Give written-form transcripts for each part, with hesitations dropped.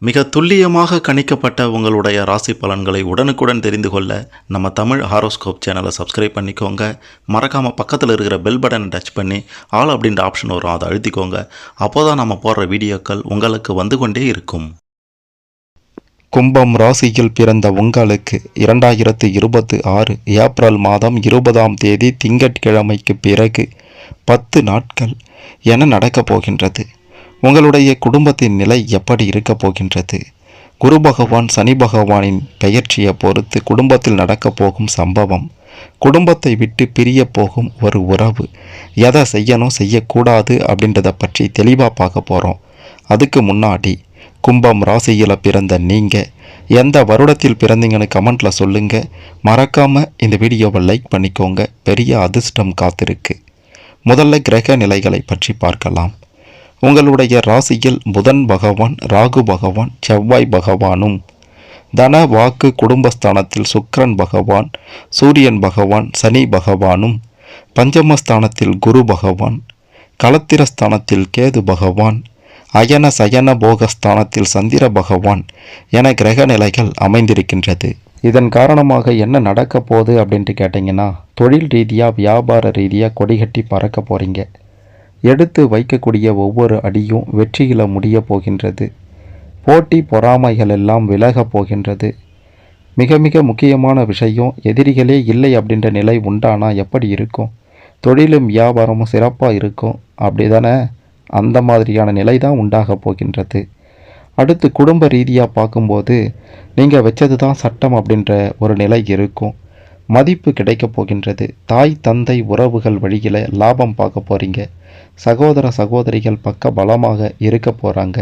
மிக துல்லியமாக கணிக்கப்பட்ட உங்களுடைய ராசி பலன்களை உடனுக்குடன் தெரிந்து கொள்ள நம்ம தமிழ் ஹாரோஸ்கோப் சேனலை சப்ஸ்கிரைப் பண்ணிக்கோங்க. மறக்காமல் பக்கத்தில் இருக்கிற பெல் பட்டனை டச் பண்ணி ஆல் அப்படின்ற ஆப்ஷன் வரும், அதை அழுத்திக்கோங்க. அப்போ தான் நம்ம போடுற வீடியோக்கள் உங்களுக்கு வந்து கொண்டே இருக்கும். கும்பம் ராசியில் பிறந்த உங்களுக்கு 2026 ஏப்ரல் மாதம் 20ஆம் தேதி திங்கட்கிழமைக்கு பிறகு 10 நாட்கள் என நடக்கப் போகின்றது. உங்களுடைய குடும்பத்தின் நிலை எப்படி இருக்கப் போகின்றது? குரு பகவான் சனி பகவானின் பெயர்ச்சியை பொறுத்து குடும்பத்தில் நடக்கப் போகும் சம்பவம், குடும்பத்தை விட்டு பிரிய போகும் ஒரு உறவு, எதை செய்யணும் செய்யக்கூடாது அப்படின்றத பற்றி தெளிவாக பார்க்க போகிறோம். அதுக்கு முன்னாடி கும்பம் ராசியில் பிறந்த நீங்கள் எந்த வருடத்தில் பிறந்தீங்கன்னு கமெண்ட்டில் சொல்லுங்கள். மறக்காமல் இந்த வீடியோவை லைக் பண்ணிக்கோங்க. பெரிய அதிர்ஷ்டம் காத்திருக்கு. முதல்ல கிரக நிலைகளை பற்றி பார்க்கலாம். உங்களுடைய ராசியில் புதன் பகவான், ராகு பகவான், செவ்வாய் பகவானும், தன வாக்கு குடும்பஸ்தானத்தில் சுக்கிரன் பகவான், சூரியன் பகவான், சனி பகவானும், பஞ்சமஸ்தானத்தில் குரு பகவான், களத்திரஸ்தானத்தில் கேது பகவான், அயன சயன போகஸ்தானத்தில் சந்திர பகவான் என கிரக நிலைகள் அமைந்திருக்கின்றது. இதன் காரணமாக என்ன நடக்க போகுது அப்படின்ட்டு கேட்டிங்கன்னா, தொழில் ரீதியாக வியாபார ரீதியாக கொடிகட்டி பறக்க போகிறீங்க. எடுத்து வைக்கக்கூடிய ஒவ்வொரு அடியும் வெற்றியில் முடிய போகின்றது. போட்டி பொறாமைகள் எல்லாம் விலகப் போகின்றது. மிக மிக முக்கியமான விஷயம், எதிரிகளே இல்லை அப்படின்ற நிலை உண்டானா எப்படி இருக்கும்? தொழிலும் வியாபாரமும் சிறப்பாக இருக்கும், அப்படி தானே? அந்த மாதிரியான நிலை தான் உண்டாக போகின்றது. அடுத்து குடும்ப ரீதியாக பார்க்கும்போது நீங்கள் வச்சது தான் சட்டம் அப்படின்ற ஒரு நிலை இருக்கும். மதிப்பு கிடைக்கப் போகின்றது. தாய் தந்தை உறவுகள் வழியில் லாபம் பார்க்க போகிறீங்க. சகோதர சகோதரிகள் பக்க பலமாக இருக்க போகிறாங்க.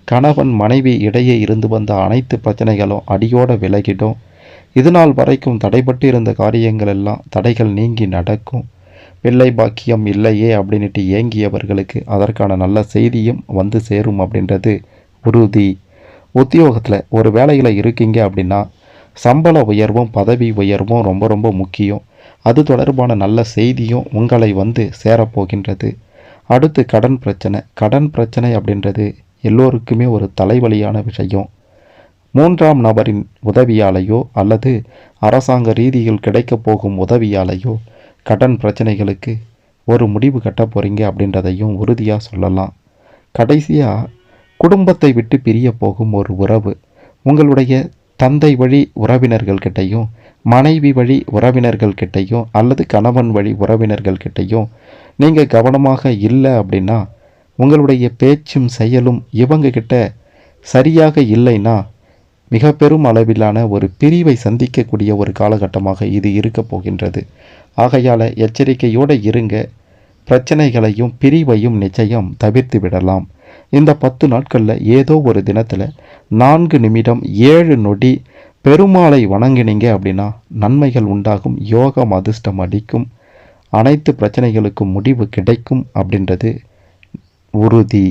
கணவன் மனைவி இடையே இருந்து வந்த அனைத்து பிரச்சனைகளும் அடியோடு விலகிடும். இதுநாள் வரைக்கும் தடைபட்டு இருந்த காரியங்கள் எல்லாம் தடைகள் நீங்கி நடக்கும். பிள்ளை பாக்கியம் இல்லையே அப்படின்ட்டு ஏங்கியவர்களுக்கு அதற்கான நல்ல செய்தியும் வந்து சேரும் அப்படின்றது உறுதி. உத்தியோகத்தில் ஒரு வேலையில் இருக்கீங்க அப்படின்னா சம்பள உயர்வும் பதவி உயர்வும் ரொம்ப ரொம்ப முக்கியம். அது தொடர்பான நல்ல செய்தியும் உங்களை வந்து சேரப்போகின்றது. அடுத்து கடன் பிரச்சனை அப்படின்றது எல்லோருக்குமே ஒரு தலைவலியான விஷயம். 3ஆம் நபரின் உதவியாலேயோ அல்லது அரசாங்க ரீதியில் கிடைக்கப் போகும் உதவியாலேயோ கடன் பிரச்சனைகளுக்கு ஒரு முடிவு கட்ட போகிறீங்க அப்படின்றதையும் உறுதியாக சொல்லலாம். கடைசியாக குடும்பத்தை விட்டு பிரிய போகும் ஒரு உறவு, உங்களுடைய தந்தை வழி உறவினர்கள்கிட்டையும் மனைவி வழி உறவினர்கள்கிட்டையும் அல்லது கணவன் வழி உறவினர்கள்கிட்டையும் நீங்கள் கவனமாக இல்லை அப்படின்னா, உங்களுடைய பேச்சும் செயலும் இவங்கக்கிட்ட சரியாக இல்லைன்னா மிக பெரும் அளவிலான ஒரு பிரிவை சந்திக்கக்கூடிய ஒரு காலகட்டமாக இது இருக்க போகின்றது. ஆகையால் எச்சரிக்கையோடு இருங்க. பிரச்சனைகளையும் பிரிவையும் நிச்சயம் தவிர்த்து விடலாம். இந்த 10 நாட்களில் ஏதோ ஒரு தினத்தில் 4 நிமிடம் 7 நொடி பெருமாளை வணங்கினீங்க அப்படின்னா நன்மைகள் உண்டாகும். யோகம் அதிர்ஷ்டம் அடிக்கும். அனைத்து பிரச்சனைகளுக்கும் முடிவு கிடைக்கும் அப்படின்றது உறுதி.